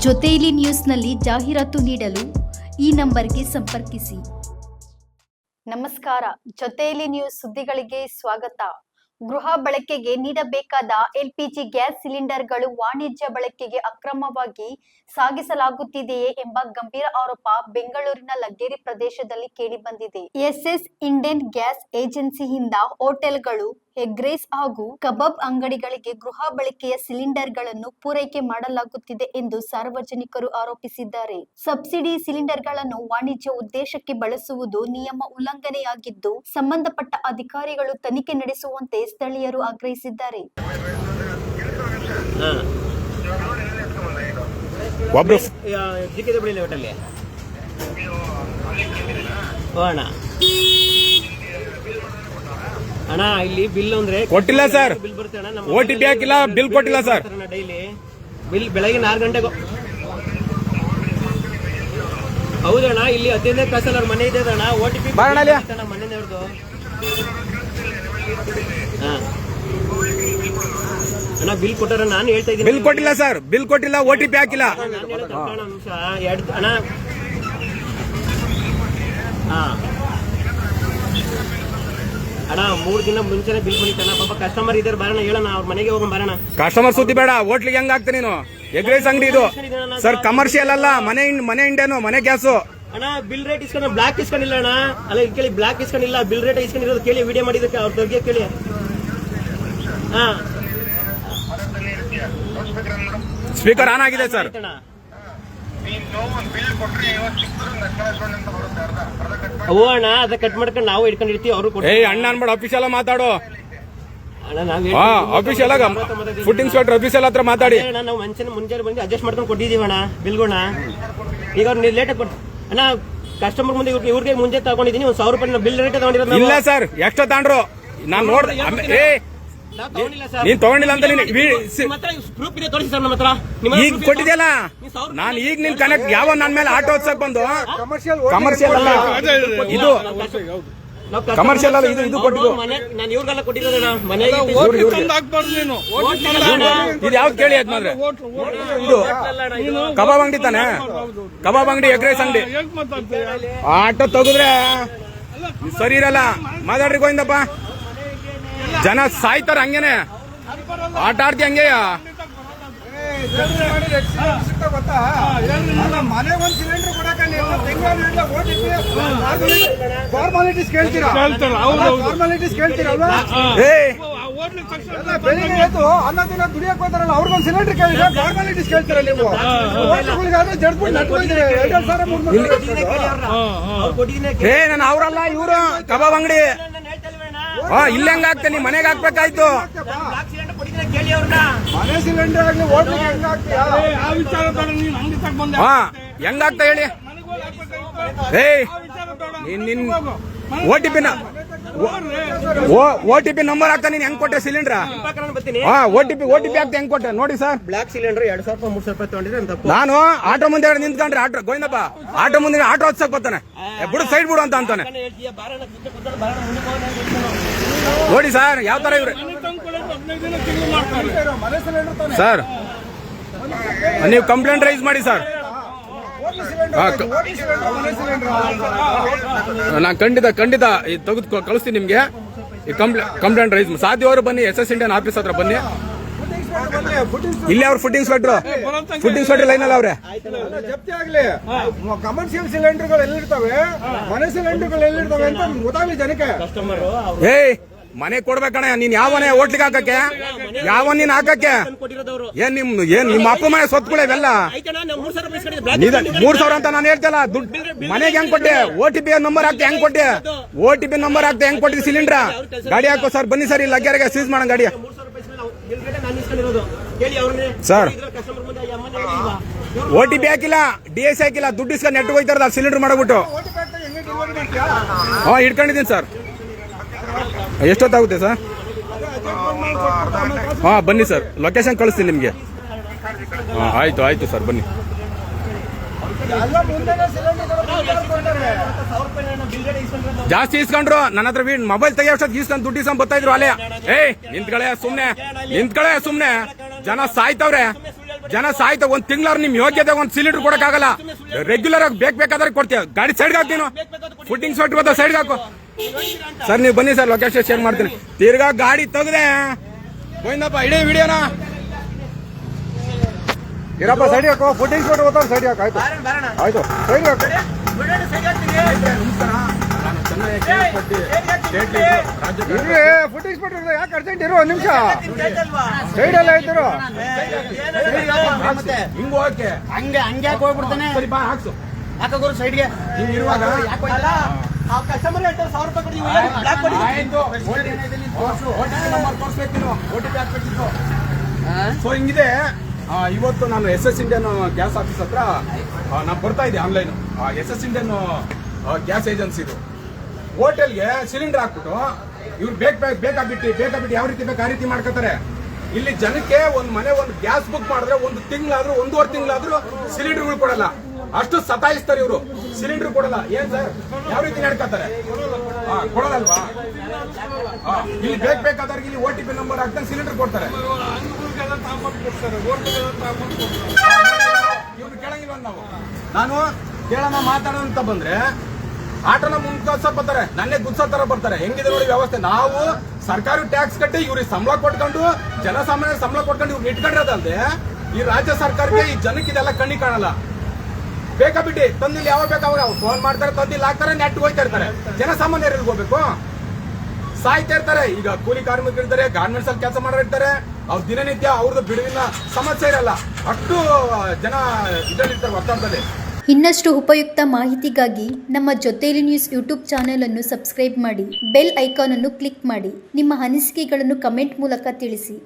ಜೊತೆಯಲ್ಲಿ ನ್ಯೂಸ್ನಲ್ಲಿ ಜಾಹೀರಾತು ನೀಡಲು ಈ ನಂಬರ್ಗೆ ಸಂಪರ್ಕಿಸಿ. ನಮಸ್ಕಾರ, ಜೊತೆಯಲ್ಲಿ ನ್ಯೂಸ್ ಸುದ್ದಿಗಳಿಗೆ ಸ್ವಾಗತ. ಗೃಹ ಬಳಕೆಗೆ ನೀಡಬೇಕಾದ ಎಲ್ಪಿಜಿ ಗ್ಯಾಸ್ ಸಿಲಿಂಡರ್ಗಳು ವಾಣಿಜ್ಯ ಬಳಕೆಗೆ ಅಕ್ರಮವಾಗಿ ಸಾಗಿಸಲಾಗುತ್ತಿದೆಯೇ ಎಂಬ ಗಂಭೀರ ಆರೋಪ ಬೆಂಗಳೂರಿನ ಲಗ್ಗೆರೆ ಪ್ರದೇಶದಲ್ಲಿ ಕೇಳಿಬಂದಿದೆ. ಎಸ್ಎಸ್ ಇಂಡಿಯನ್ ಗ್ಯಾಸ್ ಏಜೆನ್ಸಿಯಿಂದ ಹೋಟೆಲ್ಗಳು, ಎಗ್ ರೈಸ್ ಹಾಗೂ ಕಬಾಬ್ ಅಂಗಡಿಗಳಿಗೆ ಗೃಹ ಬಳಕೆಯ ಸಿಲಿಂಡರ್ಗಳನ್ನು ಪೂರೈಕೆ ಮಾಡಲಾಗುತ್ತಿದೆ ಎಂದು ಸಾರ್ವಜನಿಕರು ಆರೋಪಿಸಿದ್ದಾರೆ. ಸಬ್ಸಿಡಿ ಸಿಲಿಂಡರ್ಗಳನ್ನು ವಾಣಿಜ್ಯ ಉದ್ದೇಶಕ್ಕೆ ಬಳಸುವುದು ನಿಯಮ ಉಲ್ಲಂಘನೆಯಾಗಿದ್ದು, ಸಂಬಂಧಪಟ್ಟ ಅಧಿಕಾರಿಗಳು ತನಿಖೆ ನಡೆಸುವಂತೆ ಸ್ಥಳೀಯರು ಆಗ್ರಹಿಸಿದ್ದಾರೆ. ಅಣ್ಣ ಇಲ್ಲಿ ಬಿಲ್ ಅಂದ್ರೆ ಕೊಟ್ಟಿಲ್ಲ ಸರ್, ಬಿಲ್ ಬರುತ್ತೆ ಅಣ್ಣ. OTP ಹಾಕಿಲ್ಲ, ಬಿಲ್ ಕೊಟ್ಟಿಲ್ಲ ಸರ್. ಡೈಲಿ ಬಿಲ್ ಬೆಳಗ್ಗೆ 4 ಗಂಟೆಗೆ. ಹೌದಣ್ಣ, ಇಲ್ಲಿ 15ನೇ ಕ್ಲಾಸಲ್ಲಿ ಅವ್ರ ಮನೆ ಇದೆ ಅಣ್ಣ. OTP ಮನೆಯವ್ರದ್ದು. ಅಣ್ಣ ಬಿಲ್ ಕೊಟ್ಟಾರ, ನಾನು ಹೇಳ್ತಾ ಇದ್ದೀನಿ. ಬಿಲ್ ಕೊಟ್ಟಿಲ್ಲ ಸರ್, ಬಿಲ್ ಕೊಟ್ಟಿಲ್ಲ, OTP ಹಾಕಿಲ್ಲ. ಅಣ್ಣ ಅಣ್ಣ 3 ದಿನ ಮುಂಚೆನೆ ಬಿಲ್ ಬಂದಿತ್ತಣ್ಣ. ಪಾಪ ಕಸ್ಟಮರ್ ಇದಾರೆ, ಬರೋಣ ಹೇಳೋಣ, ಅವ್ರ ಮನೆಗೆ ಹೋಗೋಣ ಬರೋಣ. ಕಸ್ಟಮರ್ ಸುದ್ದಿ ಬೇಡ, ಹೋಟ್ಲಿಗೆ ಹೆಂಗ್ ಆಗ್ತ ನೀನು? ಎಗ್ ರೈಸ್ ಅಂಗಡಿ ಇದು ಸರ್, ಕಮರ್ಷಿಯಲ್ ಅಲ್ಲ, ಮನೆ ಇಂಡೇನು, ಮನೆ ಗ್ಯಾಸು. ಅಣ್ಣ ಬಿಲ್ ರೇಟ್ ಇಸ್ಕೊಂಡು ಬ್ಲಾಕ್ ಇಸ್ಕೊಂಡಿಲ್ಲ ಅಣ್ಣ. ಅಲ್ಲ ಕೇಳಿ, ಬ್ಲಾಕ್ ಇಸ್ಕೊಂಡಿಲ್ಲ, ಬಿಲ್ ರೇಟ್ ಇಸ್ಕೊಂಡಿರೋದು ಕೇಳಿ, ವಿಡಿಯೋ ಮಾಡಿದಕ್ಕೆ ಅವ್ರ ಬಗ್ಗೆ ಕೇಳಿ. ಸ್ಪೀಕರ್ ಆನ್ ಆಗಿದೆ ಸರ್. ಓ ಅಣ್ಣ, ಅದ ಕಟ್ ಮಾಡ್ಕೊಂಡು ನಾವು ಇಟ್ಕೊಂಡಿರ್ತೀವಿ, ಅವರು ಅಣ್ಣ ಅನ್ಬೇಡ, ಆಫೀಷಿಯಲ್ ಮಾತಾಡೋ. Official food food inspector official ಹತ್ರ ಮಾತಾಡಿ. ನಾವು ಮುಂಚೆ ಬಂದು ಅಡ್ಜಸ್ಟ್ ಮಾಡ್ಕೊಂಡು ಕೊಟ್ಟಿದೀವಿ ಅಣ್ಣ ಬಿಲ್ಗೋಣ. ಈಗ ಅವ್ರು ಲೇಟ್ ಆಗಿ ಅಣ್ಣ, ಕಸ್ಟಮರ್ ಮುಂದೆ ಇವ್ರಿಗೆ ಮುಂಚೆ ತಗೊಂಡಿದ್ದೀನಿ. 1,000 ರೂಪಾಯಿ ಬಿಲ್ ರೇಟ್ ತಗೊಂಡಿರೋದು. ಇಲ್ಲ ಸರ್, ಎಷ್ಟೋ ತಗೊಂಡ್ರು ನಾನು ನೋಡ್ದೆ. ನೀನ್ ತಗೊಂಡಿಲ್ಲ ಅಂತ ಪ್ರೂಫ್ ಇದೆ, ತೋರಿಸಿ ಸರ್ ನಮ್ಮ ಹತ್ರ. ಈಗ ಕೊಟ್ಟಿದ್ಯಲ್ಲ, ನಾನು ಈಗ ನಿನ್ ಕನೆಕ್ಟ್ ಯಾವ ನನ್ನ ಮೇಲೆ ಆಟೋ ಓದ್ಸಕ್ ಬಂದು ಕಮರ್ಷಿಯಲ್ ಅಲ್ಲ ಇದು, ಕಮರ್ಷಿಯಲ್ ಅಲ್ಲ ಇದು ಕೊಟ್ಟಿದ್ದು. ನಾನು ಇವ್ರಿಗೆಲ್ಲ ಕೊಟ್ಟಿರೋದಣ್ಣ. ಮನೆ ಇದು ಯಾವ್ದು ಕೇಳಿ ಆದ್ಮೇಲೆ ಇದು ಕಬಾಬ್ ಅಂಗಡಿ ತಾನೆ, ಕಬಾಬ್ ಅಂಗಡಿ, ಎಗ್ ರೈಸ್ ಅಂಗಡಿ. ಆಟೋ ತೆಗೆದ್ರೆ ಸರಿ ಇರಲ್ಲ. ಮಾತಾಡ್ರಿ ಗೋವಿಂದಪ್ಪ, ಜನ ಸಾಯ್ತಾರ ಹಂಗೇನೆ. ಆಟ ಆಡ್ತಿ ಹಂಗೆ. ಮನೆ ಒಂದು ಸಿಲಿಂಡರ್ ಕೊಡಕ ಫಾರ್ಮಾಲಿಟೀಸ್ ಕೇಳ್ತೀರಾ? ಫಾರ್ಮಾಲಿಟೀಸ್ ಕೇಳ್ತೀರಲ್ವಾ? ಬೆಳಿಗ್ಗೆ ಎದ್ದು 10 ದಿನ ದುಡಿಯಕ್ ಹೋಗ್ತಾರಲ್ಲ, ಅವ್ರಿಗೊಂದು ಸಿಲಿಂಡರ್ ಕೇಳಿದ್ರೆ ಫಾರ್ಮಾಲಿಟೀಸ್ ಕೇಳ್ತೀರಾ ನೀವು? ಹೋಟ್ಲುಗಳಿಗಾದ್ರೆ ಜಡ್ಬಿಟ್ಟು ನಟ್ಕೊಂಡಿದ್ರೆ 2,000-3,000. ನಾನು ಅವ್ರಲ್ಲ, ಇವ್ರು ಕಬಾಬ್ ಅಂಗಡಿ. ಇಲ್ಲ ಹೆಂಗ ಆಗ್ತ, ನೀ ಮನೆಗೆ ಹಾಕ್ಬೇಕಾಯ್ತು. ಮನೆ ಸಿಲಿಂಡರ್ ಆಗ್ಲಿ ಹೋಟ್ಲಿಗೆ ಹೆಂಗ ಆಗ್ತೀಯಾ? ಹೆಂಗಾಗ್ತಾ ಹೇಳಿ? ನಿನ್ OTP ನಂಬರ್ ಹಾಕ್ತಾ ನೀನ್ ಹೆಂಗ್ ಕೊಟ್ಟೆ ಸಿಲಿಂಡರ್? OTP ಹಾಕ್ತಾ ಹೆಂಗ್ ಕೊಟ್ಟೆ ನೋಡಿ ಸರ್. ಬ್ಲಾಕ್ ಸಿಲಿಂಡರ್ 2,000-3,000 ರೂಪಾಯಿ ತಗೊಂಡಿದ್ರೆ ನಾನು ಆಟೋ ಮುಂದೆ ನಿಂತ್ಕೊಂಡ್ರೆ ಆಟೋ ಗೋವಿಂದಪ್ಪ, ಆಟೋ ಮುಂದೆ ಆಟೋ ಹತ್ಸಕ್ ಬರ್ತಾನೆ, ಬಿಡು ಸೈಡ್ ಬಿಡು ಅಂತ ಅಂತಾನೆ. ನೋಡಿ ಸರ್ ಯಾವ ತರ ಇವ್ರೆ ಸರ್. ನೀವು ಕಂಪ್ಲೇಂಟ್ ರೈಸ್ ಮಾಡಿ ಸರ್. ನಾನು ಖಂಡಿತ ತೆಗೆದು ಕಳಿಸ್ತೀನಿ ನಿಮ್ಗೆ. ಕಂಪ್ಲೇಂಟ್ ರೈಸ್ ಸಾಧ್ಯವರು ಬನ್ನಿ, SS ಇಂಡಿಯನ್ ಆಫೀಸ್ ಹತ್ರ ಬನ್ನಿ. ಇಲ್ಲಿ ಅವ್ರ ಫುಡ್ ಇನ್ಸ್ಪೆಕ್ಟರ್ ಲೈನ್ ಅಲ್ಲ ಅವ್ರೆ. ಜಪ್ತಿ ಆಗ್ಲಿ. ಕಮರ್ಷಿಯಲ್ ಸಿಲಿಂಡರ್ಗಳು ಎಲ್ಲಿರ್ತವೆ, ಮನೆ ಸಿಲಿಂಡರ್ಗಳು ಎಲ್ಲಿರ್ತವೆ ಅಂತ ಗೊತ್ತಾಗ್ಲಿ ಜನಕ್ಕೆ. ಮನೆ ಕೊಡ್ಬೇಕಣ್ಣ. ನೀನ್ ಯಾವನೇ ಹೋಟ್ಲಿಗೆ ಹಾಕಕ್ಕೆ, ಯಾವ ನೀನ್ ಹಾಕಕ್ಕೆ? ಏನ್ ನಿಮ್ಮ ಅಪ್ಪ ಮನೆ ಸೊತ್ಕೊಳ್ಳೆ ಇವೆಲ್ಲ 3,000 ಅಂತ ನಾನು ಹೇಳ್ತಲ್ಲ. ದುಡ್ಡು ಮನೆಗೆ ಹೆಂಗ್ ಕೊಟ್ಟೆ? OTP ನಂಬರ್ ಹಾಕ್ತೆ ಹೆಂಗ್ ಕೊಟ್ಟೆ? OTP ನಂಬರ್ ಹಾಕ್ತೆ ಹೆಂಗ್ ಕೊಟ್ಟಿದ್ದೆ ಸಿಲಿಂಡರ್? ಗಾಡಿ ಹಾಕೋ ಸರ್, ಬನ್ನಿ ಸರ್, ಇಲ್ಲಿ ಲಗ್ಗೆರೆಗೆ ಸೀಸ್ ಮಾಡೋಣ ಗಾಡಿ ಸರ್. OTP ಹಾಕಿಲ್ಲ, DS ಹಾಕಿಲ್ಲ, ದುಡ್ಡು ಇಸ್ಕೊಂಡು ನೆಟ್ ಹೋಗ್ತಾರಲ್ಲ ಸಿಲಿಂಡರ್ ಮಾಡ್ಬಿಟ್ಟು. ಇಟ್ಕೊಂಡಿದ್ದೀನಿ ಸರ್. ಎಷ್ಟೊತ್ತಾಗುತ್ತೆ ಸರ್? ಬನ್ನಿ ಸರ್, ಲೊಕೇಶನ್ ಕಳಿಸ್ತೀನಿ ನಿಮಗೆ. ಆಯ್ತು ಸರ್, ಬನ್ನಿ. ಜಾಸ್ತಿ ಇಸ್ಕೊಂಡ್ರು ನನ್ನ ಹತ್ರ ಮೊಬೈಲ್ ತೆಗಿಯೋಷ್ಟೊತ್ತು ಇಸ್ಕೊಂಡು ದುಡ್ಡು ಇಸ್ಕೊಂಡ್ ಬರ್ತಾ ಇದ್ರು ಅಲ್ಲೇ. ನಿಂತ್ಕಳೆ ಸುಮ್ನೆ ಜನ ಸಾಯ್ತವ್ರೆ. ಜನ ಸಾಯ್ತ ಒಂದ್ ತಿಂಗಳಾರು ನಿಮ್ ಯೋಗ್ಯತೆ ಒಂದ್ ಸಿಲಿಂಡರ್ ಕೊಡಕ್ಕಾಗಲ್ಲ. ರೆಗ್ಯುಲರ್ ಆಗಿ ಬೇಕಾದ್ರೆ ಕೊಡ್ತೀವಿ. ಗಾಡಿ ಸೈಡ್ ಹಾಕ್ತೀವಿ, ಫುಟ್ಟಿಂಗ್ ಸೊಟ್ಟು ಬತ್ತ ಸೈಡ್ ಹಾಕು ಸರ್. ನೀವು ಬನ್ನಿ ಸರ್, ಲೊಕೇಶನ್ ಶೇರ್ ಮಾಡ್ತೀನಿ. ತಿರ್ಗಾ ಗಾಡಿ ತೆಗ್ದೆ ಗೋವಿಂದಪ್ಪ ಇಡೀ ವಿಡಿಯೋನ ಇರಪ್ಪ ಸೈಡ್ ಹಾಕೋ, ಫುಟ್ಟಿಂಗ್ ಫೋಟೋ ಗೊತ್ತಾಗ ಸೈಡ್ ಹಾಕು. ಆಯ್ತು ಆಯ್ತು ಸೈಡ್ ಹಾಕು. ಇರ್ರಿ, ಫುಟ್ಟಿಂಗ್ ಫೋಟೋ ಯಾಕೆ ಅರ್ಜೆಂಟ್ ಇರು, ಒಂದ್ ನಿಮಿಷ ಸೈಡ್ ಎಲ್ಲ ಆಯ್ತಿರು. ಹಿಂಗ್ ಹೋಗಕ್ಕೆ ಹಂಗೆ ಹೋಗ್ಬಿಡ್ತಾನೆ. ಸರಿ ಬಾ ಹಾಕ್ಸು ಹಾಕೋರು ಸೈಡ್ಗೆ ಹಿಂಗ್ ಇರುವಾಗ ಕಸ್ಟಮರ್ ಹೇಳ್ತಾರೆ 1000 ರೂಪಾಯಿ ಕೊಡಿ, ಬ್ಲಾಕ್ ಕೊಡಿ. ಆಯ್ತು, ನಂಬರ್ ತೋರಿಸ್ಬೇಕು, ನೀನು OTP ಹಾಕ್ಬೇಕಿತ್ತು. ಸೊ ಹಿಂಗಿದೆ. ಇವತ್ತು ನಾನು SS ಇಂಡಿಯನ್ ಗ್ಯಾಸ್ ಆಫೀಸ್ ಹತ್ರ ನಾನು ಬರ್ತಾ ಇದ್ದೆ ಆನ್ಲೈನ್. SS ಇಂಡಿಯನ್ ಗ್ಯಾಸ್ ಏಜೆನ್ಸಿದು ಹೋಟೆಲ್ಗೆ ಸಿಲಿಂಡರ್ ಹಾಕ್ಬಿಟ್ಟು ಇವ್ರು ಬೇಕಾಬಿಟ್ಟು ಯಾವ ರೀತಿ ಬೇಕು ಆ ರೀತಿ ಮಾಡ್ಕೋತಾರೆ. ಇಲ್ಲಿ ಜನಕ್ಕೆ ಒಂದ್ ಮನೆ ಒಂದು ಗ್ಯಾಸ್ ಬುಕ್ ಮಾಡಿದ್ರೆ 1 ತಿಂಗಳಾದ್ರೂ 1.5 ತಿಂಗಳಾದ್ರೂ ಸಿಲಿಂಡರ್ಗಳು ಕೊಡಲ್ಲ. ಅಷ್ಟು ಸತಾಯಿಸ್ತಾರೆ ಇವರು, ಸಿಲಿಂಡರ್ ಕೊಡಲ್ಲ. ಏನ್ ಸರ್ ಯಾವ ರೀತಿ ನಡ್ಕೋತಾರೆ? ಕೊಡೋದಲ್ವಾ? ಇಲ್ಲಿ ಬೇಕಾದವ್ರಿಗೆ ಇಲ್ಲಿ OTP ನಂಬರ್ ಹಾಕ್ತಾರೆ, ಸಿಲಿಂಡರ್ ಕೊಡ್ತಾರೆ. ಇವ್ರು ಕೇಳಂಗಿಲ್ಲ ನಾವು. ನಾನು ಕೇಳೋಣ ಮಾತಾಡೋಣ ಅಂತ ಬಂದ್ರೆ ಆಟೋನ ಮುಂದ್ಕೋಸಕ್ ಬರ್ತಾರೆ, ನನ್ನೇ ಗುಡ್ಸೋ ತರ ಬರ್ತಾರೆ. ಹೆಂಗಿದೆ ನೋಡಿ ವ್ಯವಸ್ಥೆ. ನಾವು ಸರ್ಕಾರಿ ಟ್ಯಾಕ್ಸ್ ಕಟ್ಟಿ ಇವ್ರಿಗೆ ಸಂಬಳ ಕೊಟ್ಕೊಂಡು, ಜನಸಾಮಾನ್ಯ ಸಂಬಳ ಕೊಟ್ಕೊಂಡು ಇವ್ರು ಇಟ್ಕೊಂಡಿರೋದಲ್ದೆ ಈ ರಾಜ್ಯ ಸರ್ಕಾರಕ್ಕೆ ಈ ಜನಕ್ಕೆ ಇದೆಲ್ಲ ಕಣ್ಣಿ ಕಾಣಲ್ಲ. ಬೇಕಾಬಿಟ್ಟಿ ತಂದಿಲ್ಲ, ಯಾವಾಗ ಬೇಕಾವಾಗ ಫೋನ್ ಮಾಡ್ತಾರೆ, ತಂದಿಲ್ಲ ಹಾಕ್ತಾರೆ, ನೆಟ್ ಹೋಯ್ತಾ ಇರ್ತಾರೆ. ಜನಸಾಮಾನ್ಯರಿಗೆ ಹೋಗ್ಬೇಕು, ಸಾಯ್ತಾ ಇರ್ತಾರೆ. ಈಗ ಕೂಲಿ ಕಾರ್ಮಿಕರು ಇರ್ತಾರೆ, ಗಾರ್ಮೆಂಟ್ಸ್ ಅಲ್ಲಿ ಕೆಲಸ ಮಾಡಿರ್ತಾರೆ. ಅವ್ರ ದಿನನಿತ್ಯ ಅವ್ರದ್ದು ಬಿಡುವಿನ ಸಮಸ್ಯೆ ಇರಲ್ಲ. ಅಷ್ಟು ಜನ ಇದರಲ್ಲಿರ್ತಾರೆ ಒತ್ತಡದಲ್ಲಿ. ಇನ್ನಷ್ಟು ಉಪಯುಕ್ತ ಮಾಹಿತಿಗಾಗಿ ನಮ್ಮ ಜೊತೆಲಿ ನ್ಯೂಸ್ ಯೂಟ್ಯೂಬ್ ಚಾನೆಲ್ ಅನ್ನು ಸಬ್ಸ್ಕ್ರೈಬ್ ಮಾಡಿ, ಬೆಲ್ ಐಕಾನ್ ಅನ್ನು ಕ್ಲಿಕ್ ಮಾಡಿ. ನಿಮ್ಮ ಅನಿಸಿಕೆಗಳನ್ನು ಕಮೆಂಟ್ ಮೂಲಕ ತಿಳಿಸಿ.